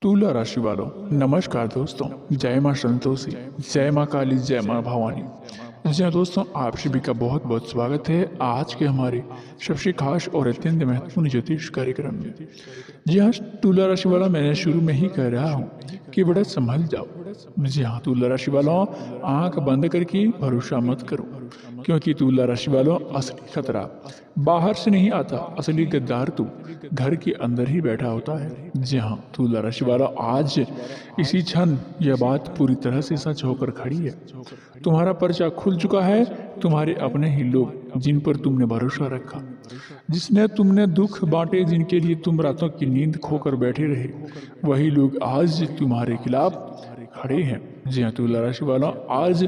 तुला राशि वालों, नमस्कार दोस्तों। जय माँ संतोषी, जय माँ काली, जय माँ भवानी। जी हाँ दोस्तों, आप सभी का बहुत बहुत स्वागत है आज के हमारे सबसे खास और अत्यंत महत्वपूर्ण ज्योतिष कार्यक्रम में। जी हाँ, तुला राशि वाला मैंने शुरू में ही कह रहा हूँ कि बड़ा संभल जाओ। जी हाँ, तुला राशि वालों, आंख बंद करके भरोसा मत करो, क्योंकि तुला राशि वालों असली खतरा बाहर से नहीं आता। असली गद्दार तू घर के अंदर ही बैठा होता है। जी हाँ, तुला राशि वाला, आज इसी क्षण यह बात पूरी तरह से सच होकर खड़ी है। तुम्हारा पर्चा खुल चुका है। तुम्हारे अपने ही लोग, जिन पर तुमने भरोसा रखा, जिसने तुमने दुख बांटे, जिनके लिए तुम रातों की नींद खोकर बैठे रहे, वही लोग आज तुम्हारे खिलाफ खड़े हैं। जी हाँ तुला राशि वाला, आज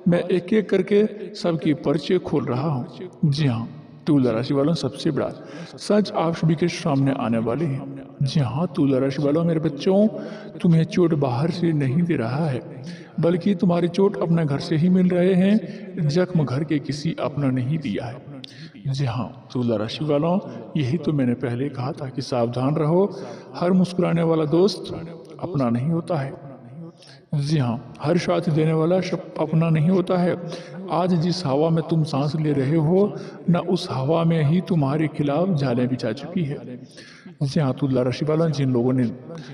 मैं एक एक करके सबके पर्चे खोल रहा हूँ। जी हाँ तुला राशि वालों, सबसे बड़ा सच आप सभी के सामने आने वाले हैं। जी हाँ तुला राशि वालों, मेरे बच्चों, तुम्हें चोट बाहर से नहीं दे रहा है, बल्कि तुम्हारी चोट अपने घर से ही मिल रहे हैं। जख्म घर के किसी अपना नहीं दिया है। जी हाँ तुला राशि वालों, यही तो मैंने पहले कहा था कि सावधान रहो। हर मुस्कुराने वाला दोस्त अपना नहीं होता है। जी हाँ, हर साथ देने वाला सब अपना नहीं होता है। आज जिस हवा में तुम सांस ले रहे हो, न उस हवा में ही तुम्हारे खिलाफ जालें बिछा चुकी है। जी हाँ तुला राशि वाला, जिन लोगों ने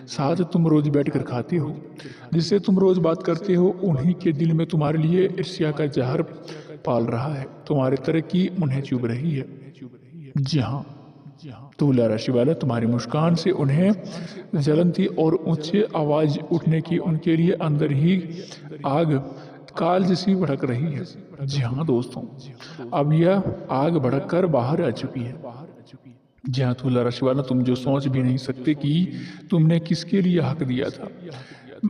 साथ तुम रोज बैठकर खाते हो, जिससे तुम रोज बात करते हो, उन्हीं के दिल में तुम्हारे लिए ईर्ष्या का जहर पाल रहा है। तुम्हारी तरक्की उन्हें चुभ रही है। जी हाँ तुला राशि वाला, तुम्हारी मुस्कान से उन्हें जलन थी और ऊंचे आवाज उठने की उनके लिए अंदर ही आग काल जैसी भड़क रही है। जी हाँ दोस्तों, अब यह आग भड़क कर बाहर आ चुकी है। जी हाँ तुला राशि वाला, तुम जो सोच भी नहीं सकते कि तुमने किसके लिए हक दिया था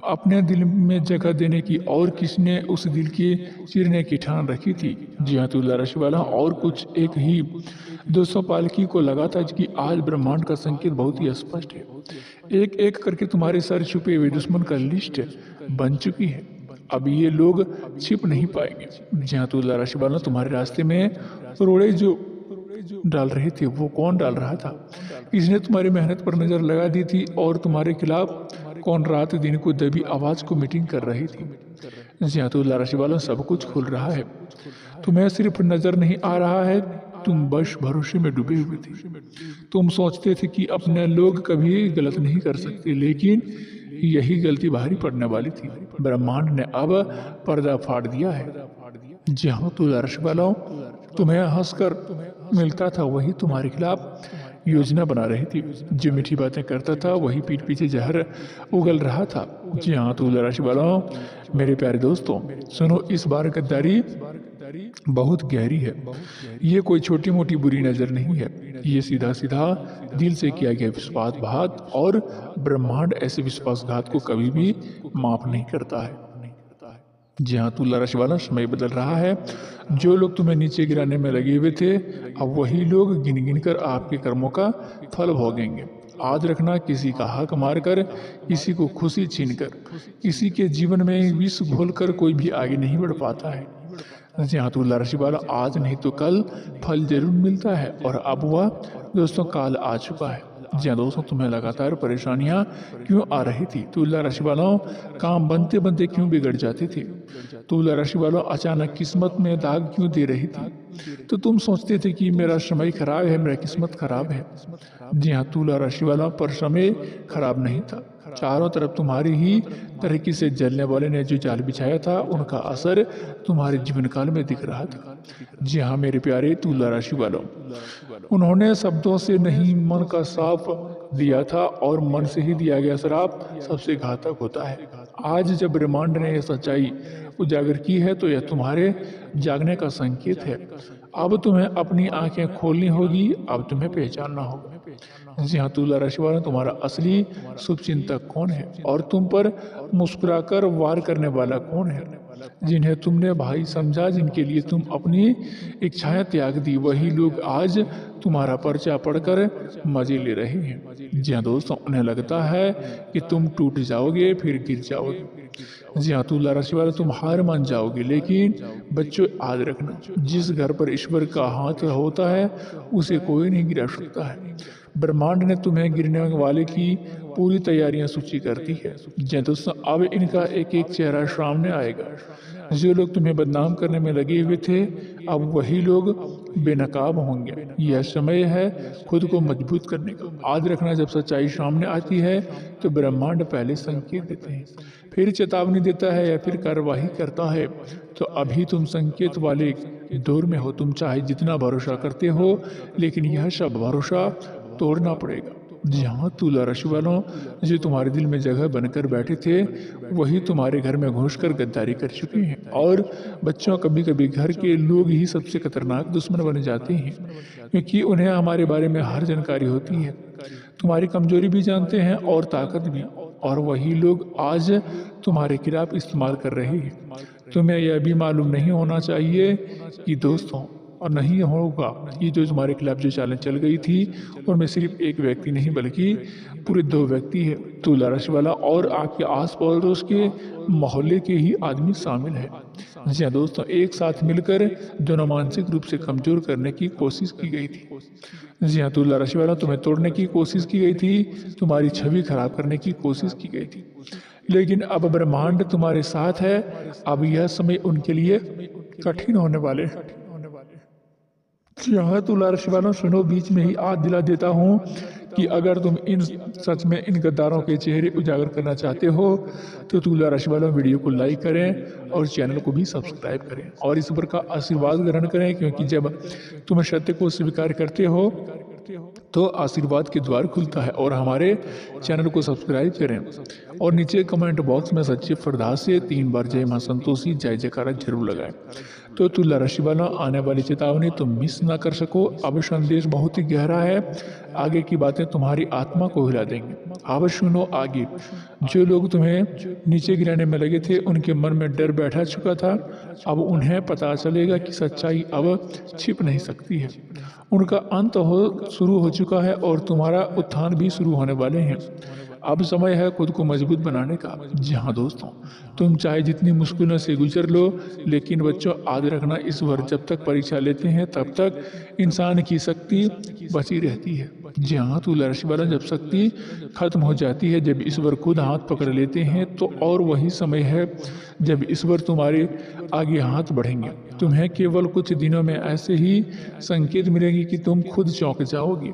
अपने दिल में जगह देने की, और किसने उस दिल के चीरने की ठान रखी थी। जी हाँ तुला राशि वाला, और कुछ एक ही 200 पालकी को लगा था कि आज ब्रह्मांड का संकेत बहुत ही स्पष्ट है। एक एक करके तुम्हारे सर छुपे हुए दुश्मन का लिस्ट बन चुकी है। अब ये लोग छिप नहीं पाएंगे। जी हाँ तुला राशि वाला, तुम्हारे रास्ते में रोड़े जो डाल रहे थे, वो कौन डाल रहा था? किसने तुम्हारी मेहनत पर नजर लगा दी थी? और तुम्हारे खिलाफ कौन रात दिन को दबी आवाज को मीटिंग कर रही थी? जी हाँ तुला राशि वाला, सब कुछ खुल रहा है। तुम्हें सिर्फ नजर नहीं आ रहा है, तुम बस भरोसे में डूबे हुए थे। तुम सोचते थे कि अपने लोग कभी गलत नहीं कर सकते, लेकिन यही गलती भारी पड़ने वाली थी। ब्रह्मांड ने अब पर्दा फाड़ दिया है। जी हाँ तुला राशि वालों, तुम्हें हंसकर मिलता था, वही तुम्हारे खिलाफ योजना बना रही थी। जो मीठी बातें करता था, वही पीठ पीछे जहर उगल रहा था। जी हाँ तुला राशि वालों, मेरे प्यारे दोस्तों, सुनो, इस बार गद्दारी बहुत गहरी है। ये कोई छोटी मोटी बुरी नजर नहीं है, ये सीधा सीधा दिल से किया गया विश्वासघात, और ब्रह्मांड ऐसे विश्वासघात को कभी भी माफ नहीं करता है। जी हाँ तुला राशि वाला, समय बदल रहा है। जो लोग तुम्हें नीचे गिराने में लगे हुए थे, अब वही लोग गिन गिन कर आपके कर्मों का फल भोगेंगे। आज रखना, किसी का हक मारकर, किसी को खुशी छीनकर, किसी के जीवन में विष घोलकर कोई भी आगे नहीं बढ़ पाता है। जी हाँ तुला राशि वाला, आज नहीं तो कल फल जरूर मिलता है, और अब वह दोस्तों काल आ चुका है। जी हाँ दोस्तों, तुम्हें लगातार परेशानियां क्यों आ रही थी? तुला राशि वालों, काम बनते बनते क्यों बिगड़ जाते थे? तुला राशि वालों, अचानक किस्मत में दाग क्यों दे रही थी? तो तुम सोचते थे कि मेरा समय खराब है, मेरा किस्मत खराब है। जी हाँ तुला राशि वालों, पर समय खराब नहीं था। चारों तरफ तुम्हारी ही तरीके से जलने वाले ने जो जाल बिछाया था, उनका असर तुम्हारे जीवन काल में दिख रहा था। जी हाँ मेरे प्यारे तुला राशि वालों, उन्होंने शब्दों से नहीं, मन का साफ दिया था, और मन से ही दिया गया श्राप सबसे घातक होता है। आज जब ब्रह्मांड ने यह सच्चाई उजागर की है, तो यह तुम्हारे जागने का संकेत है। अब तुम्हें अपनी आंखें खोलनी होगी, अब तुम्हें पहचानना होगा। जी हाँ तुला राशि वालों, तुम्हारा असली शुभ चिंतक कौन है, और तुम पर मुस्कुराकर वार करने वाला कौन है? जिन्हें तुमने भाई समझा, जिनके लिए तुम अपनी इच्छाएं त्याग दी, वही लोग आज तुम्हारा पर्चा पढ़कर मजे ले रहे हैं। जी हाँ दोस्तों, उन्हें लगता है कि तुम टूट जाओगे, फिर गिर जाओगे। जी हाँ तुला राशि वाले, तुम हार मान जाओगे, लेकिन बच्चों याद रखना, जिस घर पर ईश्वर का हाथ होता है, उसे कोई नहीं गिरा सकता है। ब्रह्मांड ने तुम्हें गिरने वाले की पूरी तैयारियां सूची कर दी है। जी दोस्तों, अब इनका एक एक चेहरा सामने आएगा। जो लोग तुम्हें बदनाम करने में लगे हुए थे, अब वही लोग बेनकाब होंगे। यह समय है खुद को मजबूत करने का। याद रखना, जब सच्चाई सामने आती है तो ब्रह्मांड पहले संकेत देते हैं, फिर चेतावनी देता है या फिर कार्रवाई करता है। तो अभी तुम संकेत वाले दौर में हो। तुम चाहे जितना भरोसा करते हो, लेकिन यह सब भरोसा तोड़ना पड़ेगा। जहाँ तुला राशि वालों, जो तुम्हारे दिल में जगह बनकर बैठे थे, वही तुम्हारे घर में घुसकर गद्दारी कर चुके हैं। और बच्चों, कभी कभी घर के लोग ही सबसे खतरनाक दुश्मन बन जाते हैं, क्योंकि उन्हें हमारे बारे में हर जानकारी होती है। तुम्हारी कमजोरी भी जानते हैं और ताकत भी, और वही लोग आज तुम्हारे खिलाफ इस्तेमाल कर रहे हैं। तुम्हें यह भी मालूम नहीं होना चाहिए कि दोस्तों, और नहीं होगा कि जो तुम्हारे खिलाफ जो चालें चल गई थी, उनमें सिर्फ एक व्यक्ति नहीं बल्कि पूरे 2 व्यक्ति है। तुला राशि वाला और आपके आस पड़ोस के मोहल्ले के ही आदमी शामिल है। जी हाँ दोस्तों, एक साथ मिलकर दोनों मानसिक रूप से कमजोर करने की कोशिश की गई थी। जी हाँ तुला राशि वाला, तुम्हें तोड़ने की कोशिश की गई थी, तुम्हारी छवि खराब करने की कोशिश की गई थी, लेकिन अब ब्रह्मांड तुम्हारे साथ है। अब यह समय उनके लिए कठिन होने वाले हैं। यहाँ तुला राशि वालों, सुनो, बीच में ही याद दिला देता हूँ कि अगर तुम सच में इन गद्दारों के चेहरे उजागर करना चाहते हो, तो तुला राशि वालों वीडियो को लाइक करें और चैनल को भी सब्सक्राइब करें और इस ऊपर का आशीर्वाद ग्रहण करें, क्योंकि जब तुम सत्य को स्वीकार करते हो तो आशीर्वाद के द्वार खुलता है। और हमारे चैनल को सब्सक्राइब करें और नीचे कमेंट बॉक्स में सच्चे श्रद्धा से 3 बार जय मां संतोषी जय जयकारा जरूर लगाएं। तो तुला राशि वाला, आने वाली चेतावनी तुम मिस ना कर सको। अब संदेश बहुत ही गहरा है, आगे की बातें तुम्हारी आत्मा को हिला देंगे। अब सुनो आगे। जो लोग तुम्हें नीचे गिराने में लगे थे, उनके मन में डर बैठा चुका था। अब उन्हें पता चलेगा कि सच्चाई अब छिप नहीं सकती है। उनका अंत शुरू हो चुका है और तुम्हारा उत्थान भी शुरू होने वाले हैं। अब समय है खुद को मजबूत बनाने का। जी हाँ दोस्तों, तुम चाहे जितनी मुश्किलों से गुजर लो, लेकिन बच्चों याद रखना, ईश्वर जब तक परीक्षा लेते हैं तब तक इंसान की शक्ति बची रहती है। जी हाँ तुला राशि वाला, जब शक्ति खत्म हो जाती है, जब ईश्वर खुद हाथ पकड़ लेते हैं, तो और वही समय है जब ईश्वर तुम्हारे आगे हाथ बढ़ेंगे। तुम्हें केवल कुछ दिनों में ऐसे ही संकेत मिलेंगे कि तुम खुद चौंक जाओगी।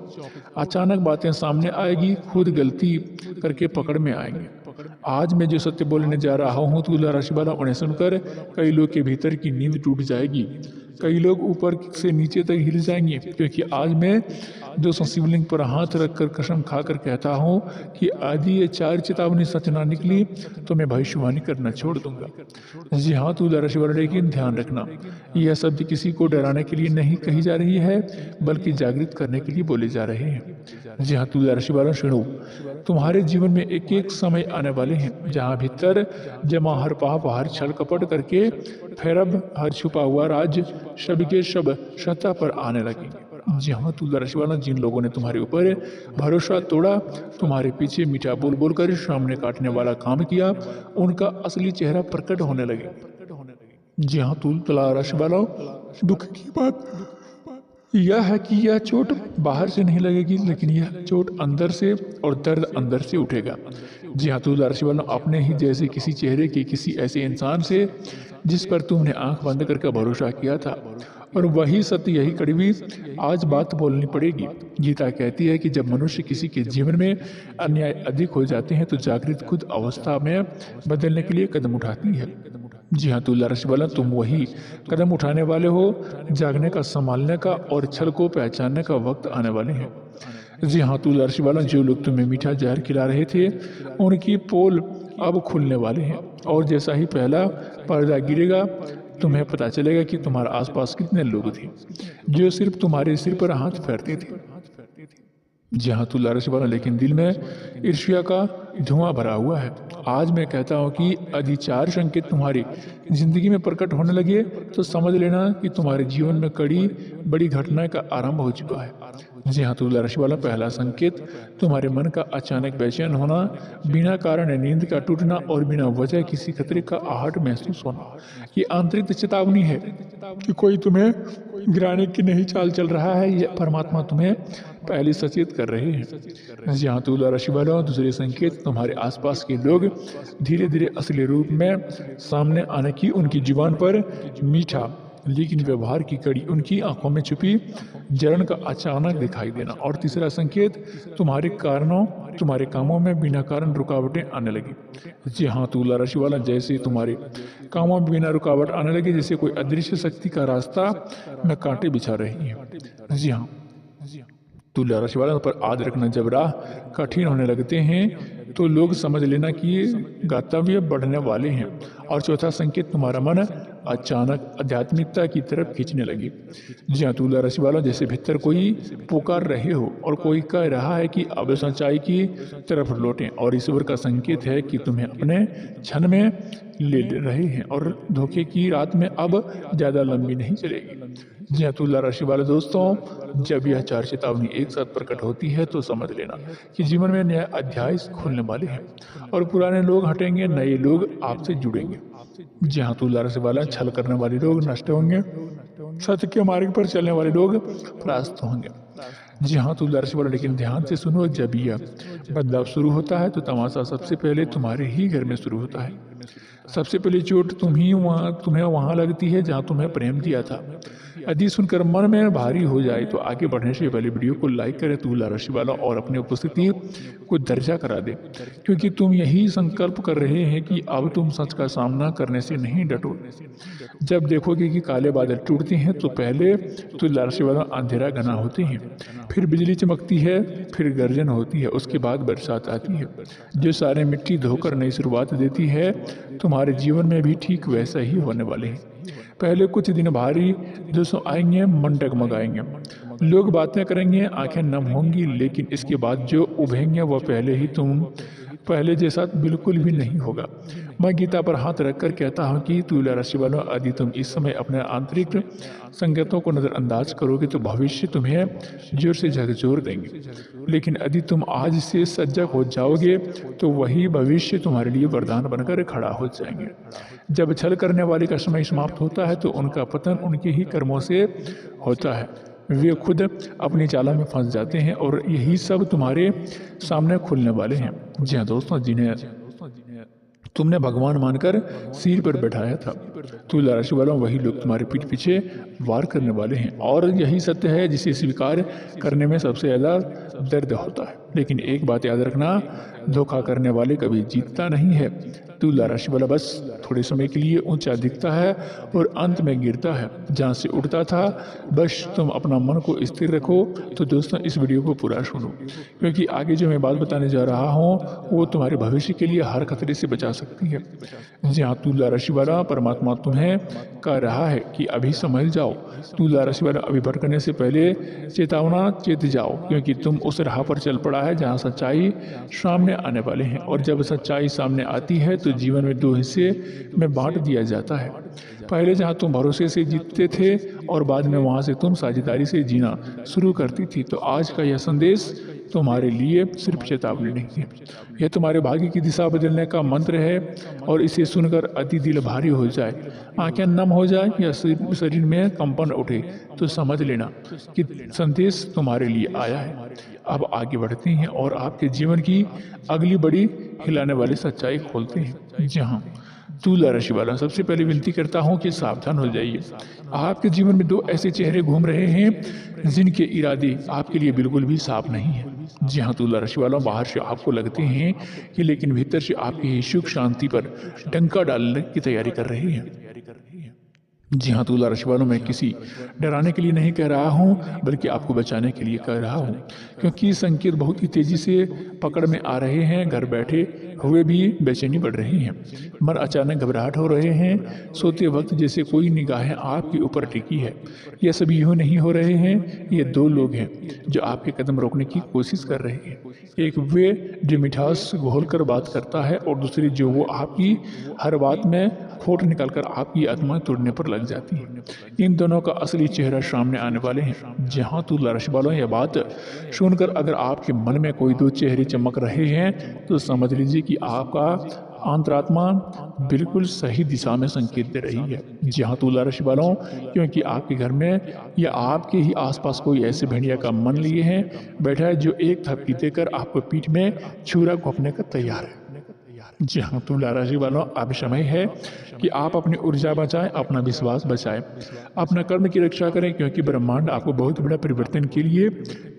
अचानक बातें सामने आएगी, खुद गलती करके पकड़ में आएंगे। आज मैं जो सत्य बोलने जा रहा हूँ तुला राशि वाला, उन्हें सुनकर कई लोग के भीतर की नींद टूट जाएगी। कई लोग ऊपर से नीचे तक हिल जाएंगे, क्योंकि आज मैं दोस्तों शिवलिंग पर हाथ रखकर कसम खाकर कहता हूँ कि यदि ये 4 चेतावनी सच ना निकली तो मैं भविष्यवाणी करना छोड़ दूंगा। जी हाँ तुला राशि वाले, लेकिन ध्यान रखना, यह शब्द किसी को डराने के लिए नहीं कही जा रही है, बल्कि जागृत करने के लिए बोले जा रहे हैं। जी हाँ तुला राशि वाला, सुनो, तुम्हारे जीवन में एक एक समय आने वाले हैं जहाँ भीतर जमा हर पाप, हर छल कपट करके फिर अब हर छुपा हुआ राज सब के सब सत्ता पर आने लगेंगे। जी हाँ तुला राशि वाला, जिन लोगों ने तुम्हारे ऊपर भरोसा तोड़ा, तुम्हारे पीछे मीठा बोल बोल कर सामने काटने वाला काम किया, उनका असली चेहरा प्रकट होने लगे। जी हाँ तुला राशि वाला, दुख की बात यह है कि यह चोट बाहर से नहीं लगेगी, लेकिन यह चोट अंदर से और दर्द अंदर से उठेगा। जी हाँ तुला राशि वाला, अपने ही जैसे किसी चेहरे के किसी ऐसे इंसान से जिस पर तुमने आंख बंद करके भरोसा किया था, और वही सत्य, यही कड़वी आज बात बोलनी पड़ेगी। गीता कहती है कि जब मनुष्य किसी के जीवन में अन्याय अधिक हो जाते हैं तो जागृत खुद अवस्था में बदलने के लिए कदम उठाती है। जी हाँ तुला राशि वाला, तुम वही कदम उठाने वाले हो। जागने का, संभालने का और छल को पहचानने का वक्त आने वाले हैं। जी हाँ तुला राशि वाला, जो लोग तुम्हें मीठा जहर खिला रहे थे, उनकी पोल अब खुलने वाले हैं, और जैसा ही पहला पर्दा गिरेगा तुम्हें पता चलेगा कि तुम्हारे आसपास कितने लोग थे जो सिर्फ तुम्हारे सिर पर हाथ फेरते थे। जी हाँ तुला राशि वाला, लेकिन दिल में ईर्ष्या का धुआं भरा हुआ है। आज मैं कहता हूँ कि यदि 4 संकेत तुम्हारी जिंदगी में प्रकट होने लगे तो समझ लेना कि तुम्हारे जीवन में बड़ी घटना का आरंभ हो चुका है। जी हाँ, तुला राशि वाला पहला संकेत तुम्हारे मन का अचानक बेचैन होना, बिना कारण नींद का टूटना और बिना वजह किसी खतरे का आहट महसूस होना। ये आंतरिक चेतावनी है कि कोई तुम्हें गिराने की नहीं चाल चल रहा है, या परमात्मा तुम्हें पहले सचेत कर रहे हैं। जी हाँ, तुला राशि वालों, दूसरे संकेत तुम्हारे आसपास के लोग धीरे धीरे असली रूप में सामने आने की, उनकी जुबान पर मीठा लेकिन व्यवहार की कड़ी, उनकी आंखों में छुपी जलन का अचानक दिखाई देना। और तीसरा संकेत तुम्हारे कामों में बिना कारण रुकावटें आने लगी। जी हाँ, तुला राशि वाला, जैसे तुम्हारे कामों में बिना रुकावट आने लगी, जैसे कोई अदृश्य शक्ति का रास्ता में कांटे बिछा रही है। जी हाँ, तुला राशि वालों पर आज रखना, जब राह कठिन होने लगते हैं तो लोग समझ लेना कि ये गंतव्य बढ़ने वाले हैं। और चौथा संकेत तुम्हारा मन अचानक आध्यात्मिकता की तरफ खींचने लगी। जी हाँ, तुला राशि वालों, जैसे भीतर कोई पुकार रहे हो और कोई कह रहा है कि अब सच्चाई की तरफ लौटें। और ईश्वर का संकेत है कि तुम्हें अपने क्षण में ले रहे हैं और धोखे की रात में अब ज़्यादा लंबी नहीं चलेगी। जी हाँ, तुला राशि वाले दोस्तों, जब यह चार चेतावनी एक साथ प्रकट होती है तो समझ लेना कि जीवन में नया अध्याय खुलने वाले हैं और पुराने लोग हटेंगे, नए लोग आपसे जुड़ेंगे। जी हाँ, तुला राशि वाला, छल करने वाले लोग नष्ट होंगे, सत्य के मार्ग पर चलने वाले लोग परास्त होंगे। जी हाँ, तुला राशि वाला, लेकिन ध्यान से सुनो, जब यह बदलाव शुरू होता है तो तमाशा सबसे पहले तुम्हारे ही घर में शुरू होता है। सबसे पहले चोट तुम्हें वहाँ लगती है जहाँ तुम्हें प्रेम दिया था। यदि सुनकर मन में भारी हो जाए तो आगे बढ़ने से पहले वीडियो को लाइक करें तुला राशि वाला, और अपनी उपस्थिति को दर्जा करा दे, क्योंकि तुम यही संकल्प कर रहे हैं कि अब तुम सच का सामना करने से नहीं डटोगे। जब देखोगे कि काले बादल टूटते हैं तो पहले तुला राशि वाला अंधेरा घना होते हैं, फिर बिजली चमकती है, फिर गर्जन होती है, उसके बाद बरसात आती है जो सारे मिट्टी धोकर नई शुरुआत देती है। तुम्हारे जीवन में भी ठीक वैसा ही होने वाले हैं। पहले कुछ दिन भारी जोश आएंगे, मन डगमगाएंगे, लोग बातें करेंगे, आंखें नम होंगी, लेकिन इसके बाद जो उभरेंगे वह पहले जैसा बिल्कुल भी नहीं होगा। मैं गीता पर हाथ रखकर कहता हूँ कि तुला राशि वालों, यदि तुम इस समय अपने आंतरिक संकेतों को नज़रअंदाज करोगे तो भविष्य तुम्हें जोर से झकझोर देंगे, लेकिन यदि तुम आज से सजग हो जाओगे तो वही भविष्य तुम्हारे लिए वरदान बनकर खड़ा हो जाएंगे। जब छल करने वाले का समय समाप्त होता है तो उनका पतन उनके ही कर्मों से होता है। वे खुद अपनी चालों में फंस जाते हैं और यही सब तुम्हारे सामने खुलने वाले हैं। जी हाँ दोस्तों, जिन्हें तुमने भगवान मानकर सिर पर बैठाया था, तुला राशि वालों, वही लोग तुम्हारे पीठ पीछे वार करने वाले हैं। और यही सत्य है जिसे स्वीकार करने में सबसे ज़्यादा दर्द होता है। लेकिन एक बात याद रखना, धोखा करने वाले कभी जीतता नहीं है। तुला राशि वाला बस थोड़े समय के लिए ऊंचा दिखता है और अंत में गिरता है जहाँ से उड़ता था। बस तुम अपना मन को स्थिर रखो। तो दोस्तों, इस वीडियो को पूरा सुनो, क्योंकि आगे जो मैं बात बताने जा रहा हूँ वो तुम्हारे भविष्य के लिए हर खतरे से बचा सकती है। जी हाँ, तुला राशि वाला, परमात्मा तुम्हें कह रहा है कि अभी समझ जाओ। तुला राशि वाला, अभी भटकने से पहले चेत जाओ, क्योंकि तुम उस राह पर चल पड़ा है जहाँ सच्चाई सामने आने वाले हैं। और जब सच्चाई सामने आती है तो जीवन में दो हिस्से में बांट दिया जाता है। पहले जहाँ तुम भरोसे से जीतते थे और बाद में वहाँ से तुम साझेदारी से जीना शुरू करती थी। तो आज का यह संदेश तुम्हारे लिए सिर्फ चेतावनी नहीं है, यह तुम्हारे भाग्य की दिशा बदलने का मंत्र है। और इसे सुनकर अति दिल भारी हो जाए, आंखें नम हो जाए या शरीर में कंपन उठे, तो समझ लेना कि संदेश तुम्हारे लिए आया है। अब आगे बढ़ते हैं और आपके जीवन की अगली बड़ी हिलाने वाली सच्चाई खोलते हैं। जी हाँ, तुला राशि वाला, सबसे पहले विनती करता हूँ कि सावधान हो जाइए। आपके जीवन में दो ऐसे चेहरे घूम रहे हैं जिनके इरादे आपके लिए बिल्कुल भी साफ नहीं है। जी हाँ, तुला राशि वालों, बाहर से आपको लगते हैं कि, लेकिन भीतर से आपकी सुख शांति पर डंका डालने की तैयारी कर रहे हैं। जी हाँ, तुला राशि वालों, मैं किसी डराने के लिए नहीं कह रहा हूँ, बल्कि आपको बचाने के लिए कह रहा हूँ, क्योंकि संकेत बहुत ही तेजी से पकड़ में आ रहे हैं। घर बैठे हुए भी बेचैनी बढ़ रही है, मन अचानक घबराहट हो रहे हैं, सोते वक्त जैसे कोई निगाहें आपके ऊपर टिकी है। यह सभी यूँ नहीं हो रहे हैं, ये दो लोग हैं जो आपके कदम रोकने की कोशिश कर रहे हैं। एक वे जो मिठास घोल कर बात करता है, और दूसरी जो वो आपकी हर बात में खोट निकालकर आपकी आत्मा तोड़ने पर लग जाती है। इन दोनों का असली चेहरा सामने आने वाले हैं। जहाँ तुला राशि वालों, यह बात सुनकर अगर आपके मन में कोई दो चेहरे चमक रहे हैं तो समझ लीजिए कि आपका अंतरात्मा बिल्कुल सही दिशा में संकेत दे रही है। जी हाँ तुला राशि वालों, क्योंकि आपके घर में या आपके ही आसपास कोई ऐसे भेड़िया का मन लिए हैं बैठा है जो एक थपकी देकर आपको पीठ में छुरा घोंपने का तैयार है। जी हाँ तुला राशि वालों, अब समय है कि आप अपनी ऊर्जा बचाएं, अपना विश्वास बचाएं, अपना कर्म की रक्षा करें, क्योंकि ब्रह्मांड आपको बहुत बड़ा परिवर्तन के लिए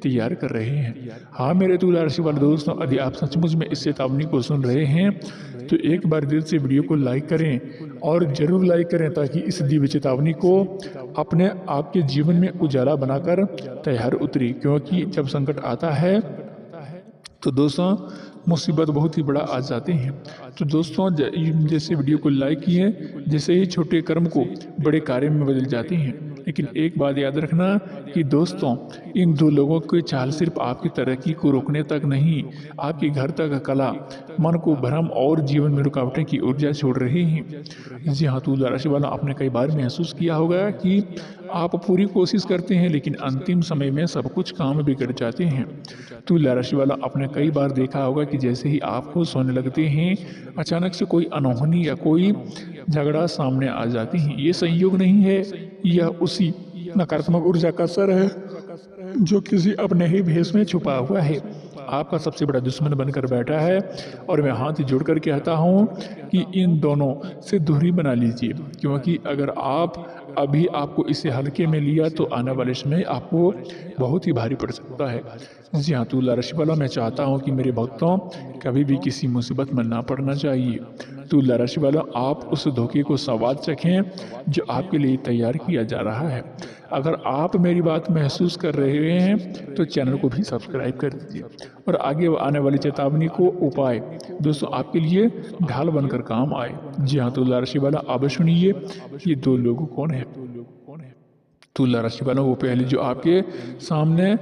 तैयार कर रहे हैं। हाँ मेरे तुला राशि वाले दोस्तों, यदि आप सचमुच में इस चेतावनी को सुन रहे हैं तो एक बार दिल से वीडियो को लाइक करें और जरूर लाइक करें, ताकि इस दिव्य चेतावनी को अपने आपके जीवन में उजाला बनाकर तैयार उतरी। क्योंकि जब संकट आता है तो दोस्तों मुसीबत बहुत ही बड़ा आ जाते हैं। तो दोस्तों जैसे वीडियो को लाइक किए, जैसे ही छोटे कर्म को बड़े कार्य में बदल जाते हैं। लेकिन एक बात याद रखना कि दोस्तों इन दो लोगों की चाल सिर्फ आपकी तरक्की को रोकने तक नहीं, आपके घर तक कला, मन को भ्रम और जीवन में रुकावटें की ऊर्जा छोड़ रही हैं। जी हाँ तुला राशि वाला, आपने कई बार महसूस किया होगा कि आप पूरी कोशिश करते हैं लेकिन अंतिम समय में सब कुछ काम बिगड़ जाते हैं। तुला राशि वाला, आपने कई बार देखा होगा कि जैसे ही आप खुश होने लगते हैं अचानक से कोई अनहोनी या कोई झगड़ा सामने आ जाती है। ये संयोग नहीं है, यह उसी नकारात्मक ऊर्जा का असर है जो किसी अपने ही भेष में छुपा हुआ है, आपका सबसे बड़ा दुश्मन बनकर बैठा है। और मैं हाथ जोड़ कर कहता हूँ कि इन दोनों से दूरी बना लीजिए, क्योंकि अगर आप अभी आपको इसे हल्के में लिया तो आने वाले समय आपको बहुत ही भारी पड़ सकता है। जी हाँ तुला राशि वाला, मैं चाहता हूँ कि मेरे भक्तों कभी भी किसी मुसीबत में ना पड़ना चाहिए। तुला राशि वाला, आप उस धोखे को स्वाद चखें जो आपके लिए तैयार किया जा रहा है। अगर आप मेरी बात महसूस कर रहे हैं तो चैनल को भी सब्सक्राइब कर दीजिए और आगे आने वाली चेतावनी को उपाय दोस्तों आपके लिए ढाल बनकर काम आए। जी हाँ तुला राशि वाला, अब सुनिए ये दो लोग कौन है। तुला राशि वाला, वो पहले जो आपके सामने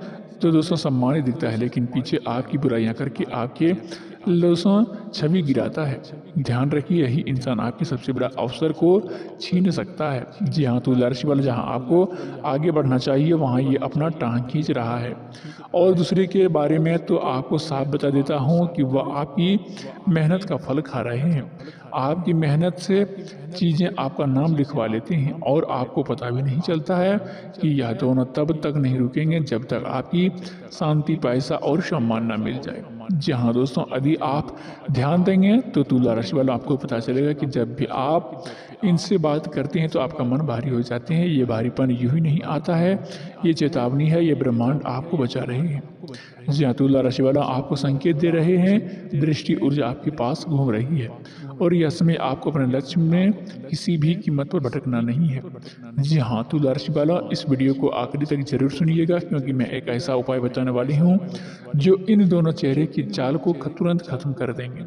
तो दोस्तों सम्मानित दिखता है लेकिन पीछे आपकी बुराइयां करके आपके दोस्तों छवि गिराता है। ध्यान रखिए, यही इंसान आपके सबसे बड़ा अवसर को छीन सकता है। जी हाँ तुला राशि वाला, जहाँ आपको आगे बढ़ना चाहिए वहाँ ये अपना टांग खींच रहा है। और दूसरे के बारे में तो आपको साफ बता देता हूँ कि वह आपकी मेहनत का फल खा रहे हैं। आपकी मेहनत से चीज़ें आपका नाम लिखवा लेते हैं और आपको पता भी नहीं चलता है कि यह दोनों तब तक नहीं रुकेंगे जब तक आपकी शांति, पैसा और सम्मान न मिल जाए। जी हाँ दोस्तों, यदि आप ध्यान देंगे तो तुला राशि वालों आपको पता चलेगा कि जब भी आप इनसे बात करते हैं तो आपका मन भारी हो जाते हैं। ये भारीपन यूं ही नहीं आता है, ये चेतावनी है, ये ब्रह्मांड आपको बचा रहे हैं। जी हाँ तुला राशि वाला, आपको संकेत दे रहे हैं, दृष्टि ऊर्जा आपके पास घूम रही है और यह समय आपको अपने लक्ष्य में किसी भी कीमत पर भटकना नहीं है। जी हाँ तुला राशि वाला, इस वीडियो को आखिरी तक जरूर सुनिएगा, क्योंकि मैं एक ऐसा उपाय बताने वाली हूँ जो इन दोनों चेहरे की चाल को तुरंत खत्म कर देंगे।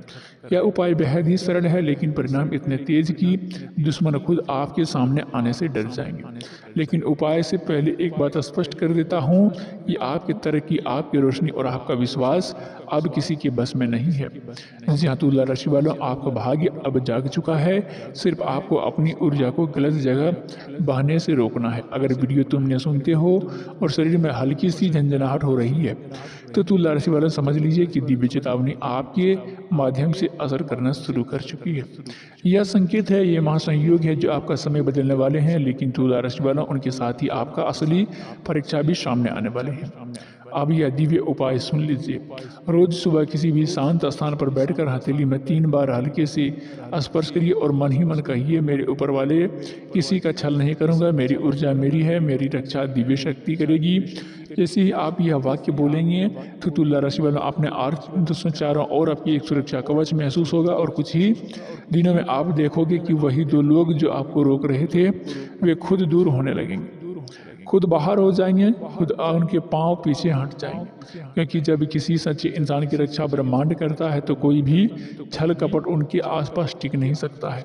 यह उपाय बेहद ही सरल है लेकिन परिणाम इतने तेज कि दुश्मन खुद आपके सामने आने से डर जाएंगे। लेकिन उपाय से पहले एक बात स्पष्ट कर देता हूँ कि आपकी तरक्की, आपकी रोशनी और आपका विश्वास अब किसी के बस में नहीं है। जी हाँ तुला राशि वालों, आपका भाग्य अब जाग चुका है, सिर्फ आपको अपनी ऊर्जा को गलत जगह बहने से रोकना है। अगर वीडियो तुमने सुनते हो और शरीर में हल्की सी झंझनाहट हो रही है तो तुला राशि वाला समझ लीजिए कि दिव्य चेतावनी आपके माध्यम से असर करना शुरू कर चुकी है। यह संकेत है, ये महासंयोग है जो आपका समय बदलने वाले हैं। लेकिन तुला राशि वाला, उनके साथ ही आपका असली परीक्षा भी सामने आने वाले हैं। अब यह दिव्य उपाय सुन लीजिए। रोज सुबह किसी भी शांत स्थान पर बैठकर हथेली में 3 बार हल्के से स्पर्श करिए और मन ही मन कहिए, मेरे ऊपर वाले किसी का छल नहीं करूंगा, मेरी ऊर्जा मेरी है, मेरी रक्षा दिव्य शक्ति करेगी। जैसे ही आप यह वाक्य बोलेंगे तो तुला राशि वालों, अपने दोस्तों चारों ओर आपकी एक सुरक्षा कवच महसूस होगा और कुछ ही दिनों में आप देखोगे कि वही दो लोग जो आपको रोक रहे थे वे खुद दूर होने लगेंगे, खुद बाहर हो जाएंगे, खुद उनके पांव पीछे हट जाएंगे। क्योंकि जब किसी सच्चे इंसान की रक्षा ब्रह्मांड करता है तो कोई भी छल कपट उनके आसपास टिक नहीं सकता है।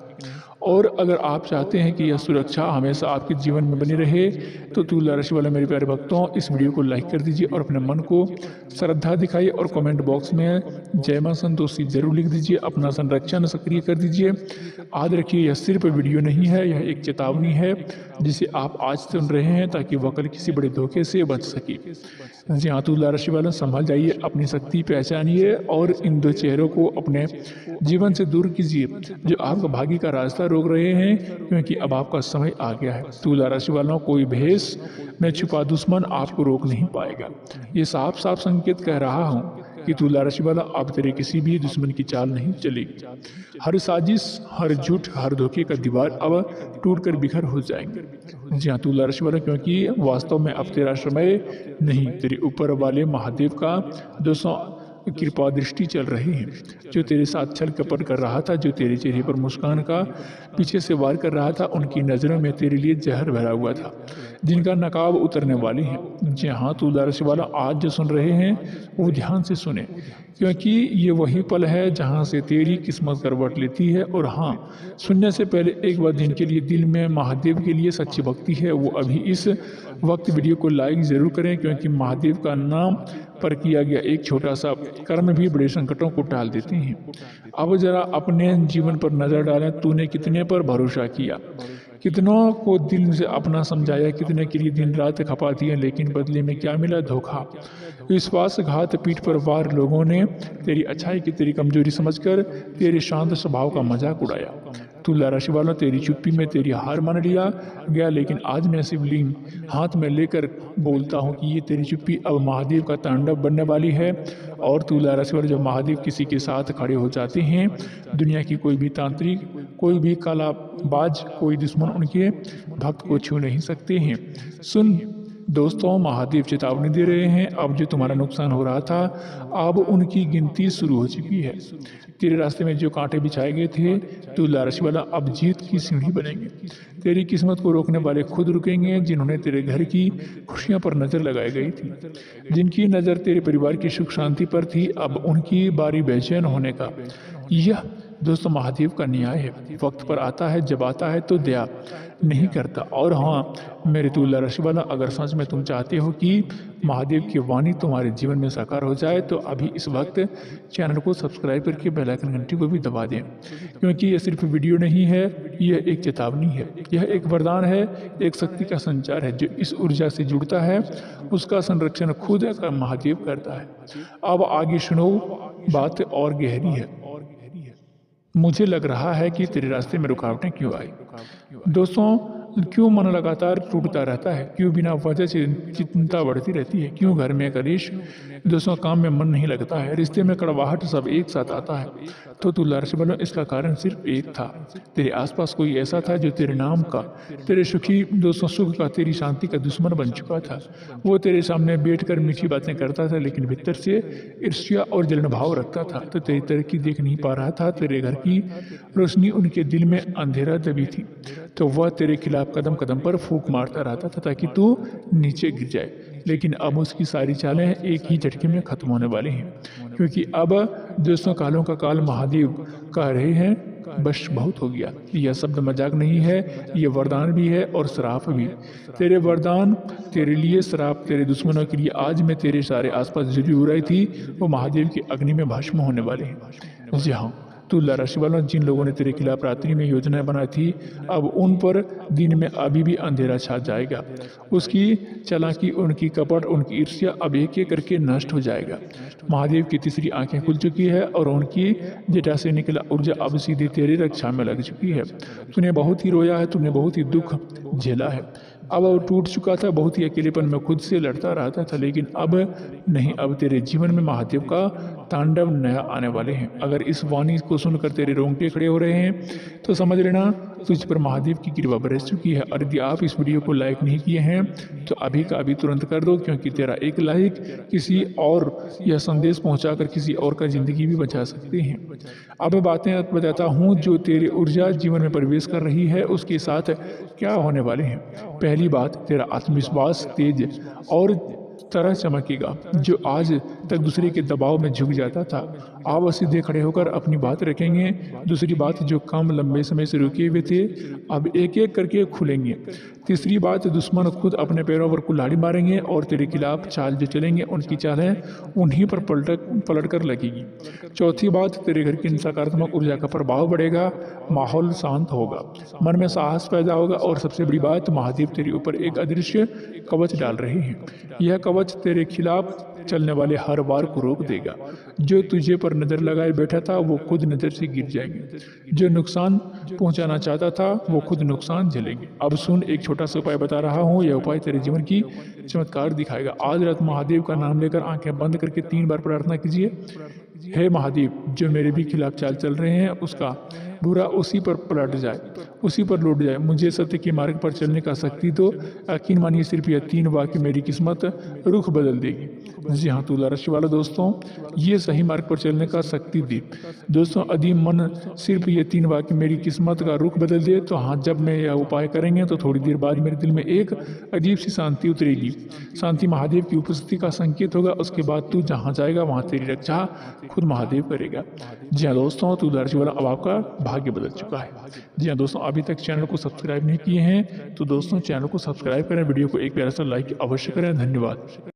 और अगर आप चाहते हैं कि यह सुरक्षा हमेशा आपके जीवन में बनी रहे तो तुला राशि वाले मेरे प्यारे भक्तों, इस वीडियो को लाइक कर दीजिए और अपने मन को श्रद्धा दिखाइए और कमेंट बॉक्स में जय मां संतोषी जरूर लिख दीजिए। अपना संरक्षण सक्रिय कर दीजिए। याद रखिए, यह सिर्फ वीडियो नहीं है, यह एक चेतावनी है जिसे आप आज सुन रहे हैं ताकि वह कल किसी बड़े धोखे से बच सके। जी हाँ, तुला राशि वालों, संभल जाइए, अपनी शक्ति पहचानिए और इन दो चेहरों को अपने जीवन से दूर कीजिए जो आपका भाग्य का रास्ता रोक रहे हैं, क्योंकि अब आपका समय आ गया है। तुला राशि वालों, कोई भेष में छुपा दुश्मन आपको रोक नहीं पाएगा। ये साफ साफ संकेत कह रहा हूँ कि तुला राशि वाला, अब तेरे किसी भी दुश्मन की चाल नहीं चलेगी। हर साजिश, हर झूठ, हर धोखे का दीवार अब टूटकर बिखर हो जाएंगे। जी हाँ तुला राशि वाला, क्योंकि वास्तव में अब तेरा समय नहीं, तेरे ऊपर वाले महादेव का 200 कृपा दृष्टि चल रही है। जो तेरे साथ छल कपट कर रहा था, जो तेरे चेहरे पर मुस्कान का पीछे से वार कर रहा था, उनकी नज़रों में तेरे लिए जहर भरा हुआ था, जिनका नकाब उतरने वाली है। जी हाँ तुला राशि वाला, आज जो सुन रहे हैं वो ध्यान से सुने, क्योंकि ये वही पल है जहाँ से तेरी किस्मत करवट लेती है। और हाँ, सुनने से पहले एक बार जिनके लिए दिल में महादेव के लिए सच्ची भक्ति है, वो अभी इस वक्त वीडियो को लाइक ज़रूर करें, क्योंकि महादेव का नाम पर किया गया एक छोटा सा कर्म भी बड़े संकटों को टाल देते हैं। अब जरा अपने जीवन पर नजर डालें, तूने कितने पर भरोसा किया, कितनों को दिल से अपना समझाया, कितने के लिए दिन रात खपा दिए, लेकिन बदले में क्या मिला? धोखा, विश्वासघात, पीठ पर वार। लोगों ने तेरी अच्छाई की तेरी कमजोरी समझकर तेरे शांत स्वभाव का मजाक उड़ाया। तुला राशि वालों, तेरी चुप्पी में तेरी हार मान लिया गया, लेकिन आज मैं शिवलिंग हाथ में लेकर बोलता हूँ कि ये तेरी चुप्पी अब महादेव का तांडव बनने वाली है। और तुला राशि वाले, जब महादेव किसी के साथ खड़े हो जाते हैं, दुनिया की कोई भी तांत्रिक, कोई भी कालाबाज, कोई दुश्मन उनके भक्त को छू नहीं सकते हैं। सुन दोस्तों, महादेव चेतावनी दे रहे हैं, अब जो तुम्हारा नुकसान हो रहा था, अब उनकी गिनती शुरू हो चुकी है। तेरे रास्ते में जो कांटे बिछाए गए थे, तुला राशि वाला, अब जीत की सीढ़ी बनेंगे। तेरी किस्मत को रोकने वाले खुद रुकेंगे। जिन्होंने तेरे घर की खुशियों पर नजर लगाई गई थी, जिनकी नज़र तेरे परिवार की सुख शांति पर थी, अब उनकी बारी बेचैन होने का। यह दोस्तों महादेव का न्याय है। वक्त पर आता है, जब आता है तो दया नहीं करता। और हाँ मेरे तुला राशि वाला, अगर सच में तुम चाहते हो कि महादेव की वाणी तुम्हारे जीवन में साकार हो जाए, तो अभी इस वक्त चैनल को सब्सक्राइब करके बेल आइकन घंटी को भी दबा दें, क्योंकि यह सिर्फ वीडियो नहीं है, यह एक चेतावनी है, यह एक वरदान है, एक शक्ति का संचार है। जो इस ऊर्जा से जुड़ता है, उसका संरक्षण खुद महादेव करता है। अब आगे सुनो, बात और गहरी है। मुझे लग रहा है कि तेरे रास्ते में रुकावटें क्यों आई। दोस्तों, क्यों मन लगातार टूटता रहता है, क्यों बिना वजह से चिंता बढ़ती रहती है, क्यों घर में कलेश, दोस्तों काम में मन नहीं लगता है, रिश्ते में कड़वाहट, सब एक साथ आता है। तो तुला राशि वालों, इसका कारण सिर्फ एक था। तेरे आसपास कोई ऐसा था जो तेरे नाम का, तेरे सुखी दोस्तों सुख का, तेरी शांति का दुश्मन बन चुका था। वो तेरे सामने बैठकर मीठी बातें करता था, लेकिन भीतर से ईर्ष्या और जलन भाव रखता था। तो तेरी तरक्की देख नहीं पा रहा था, तेरे घर की रोशनी उनके दिल में अंधेरा दबी थी। तो वह तेरे खिलाफ कदम कदम पर फूंक मारता रहता था ताकि तू नीचे गिर जाए। लेकिन अब उसकी सारी चालें एक ही झटके में खत्म होने वाली हैं, क्योंकि अब दोस्तों कालों का काल महादेव कह रहे हैं, बस बहुत हो गया। यह शब्द मजाक नहीं है, यह वरदान भी है और श्राप भी। तेरे वरदान तेरे लिए, श्राप तेरे दुश्मनों के लिए। आज मैं तेरे सारे आसपास जो भी बुराई थी, वो महादेव की अग्नि में भस्म होने वाले हैं। जी हाँ तुला राशि वालों, जिन लोगों ने तेरे खिलाफ रात्रि में योजनाएं बनाई थी, अब उन पर दिन में अभी भी अंधेरा छा जाएगा। उसकी चालाकी, उनकी कपट, उनकी ईर्ष्या अब एक एक करके नष्ट हो जाएगा। महादेव की तीसरी आंखें खुल चुकी है और उनकी जटा से निकला ऊर्जा अब सीधे तेरी रक्षा में लग चुकी है। तूने बहुत ही रोया है, तूने बहुत ही दुख झेला है, अब वो टूट चुका था, बहुत ही अकेलेपन में खुद से लड़ता रहता था, लेकिन अब नहीं, अब तेरे जीवन में महादेव का तांडव नया आने वाले हैं। अगर इस वाणी को सुनकर तेरे रोंगटे खड़े हो रहे हैं, तो समझ लेना तुझ पर महादेव की कृपा बरस चुकी है। और यदि आप इस वीडियो को लाइक नहीं किए हैं, तो अभी का अभी तुरंत कर दो, क्योंकि तेरा एक लाइक किसी और यह संदेश पहुंचाकर किसी और का जिंदगी भी बचा सकते हैं। अब बातें बताता हूँ जो तेरी ऊर्जा जीवन में प्रवेश कर रही है, उसके साथ क्या होने वाले हैं। पहली बात, तेरा आत्मविश्वास तेज और तरह चमकेगा। जो आज तक दूसरे के दबाव में झुक जाता था, अब सीधे खड़े होकर अपनी बात रखेंगे। दूसरी बात, जो काम लंबे समय से रुके हुए थे अब एक एक करके खुलेंगे। तीसरी बात, दुश्मन खुद अपने पैरों पर कुल्हाड़ी मारेंगे और तेरे खिलाफ चाल जो चलेंगे उनकी चालें उन्हीं पर पलट कर लगेगी। चौथी बात, तेरे घर की सकारात्मक ऊर्जा का प्रभाव बढ़ेगा, माहौल शांत होगा, मन में साहस पैदा होगा और सबसे बड़ी बात, महादेव तेरे ऊपर एक अदृश्य कवच डाल रहे हैं। यह कवच तेरे खिलाफ चलने वाले हर वार को रोक देगा। जो तुझे पर नजर लगाए बैठा था वो खुद नजर से गिर जाएंगे। जो नुकसान पहुंचाना चाहता था वो खुद नुकसान झेलेंगे। अब सुन, एक छोटा सा उपाय बता रहा हूँ। यह उपाय तेरे जीवन की चमत्कार दिखाएगा। आज रात महादेव का नाम लेकर आंखें बंद करके 3 बार प्रार्थना कीजिए। हे महादेव, जो मेरे भी खिलाफ चाल चल रहे हैं उसका बुरा उसी पर पलट जाए, उसी पर लौट जाए। मुझे सत्य के मार्ग पर चलने का शक्ति दो। यकीन मानिए, सिर्फ यह 3 वाक्य मेरी किस्मत रुख बदल देगी। जी हाँ, तुला राशि वाले दोस्तों, ये सही मार्ग पर चलने का शक्ति दे। दोस्तों, यदि मन सिर्फ ये 3 वाक्य मेरी किस्मत का रुख बदल दे तो हाँ, जब मैं यह उपाय करेंगे तो थोड़ी देर बाद मेरे दिल में एक अजीब सी शांति उतरेगी। शांति महादेव की उपस्थिति का संकेत होगा। उसके बाद तू जहाँ जाएगा वहाँ तेरी रक्षा खुद महादेव करेगा। जी हाँ दोस्तों, तुला राशि वाला अब आपका भाग्य बदल चुका है। जी हाँ दोस्तों, अभी तक चैनल को सब्सक्राइब नहीं किए हैं तो दोस्तों चैनल को सब्सक्राइब करें, वीडियो को एक प्यारा सा लाइक अवश्य करें। धन्यवाद।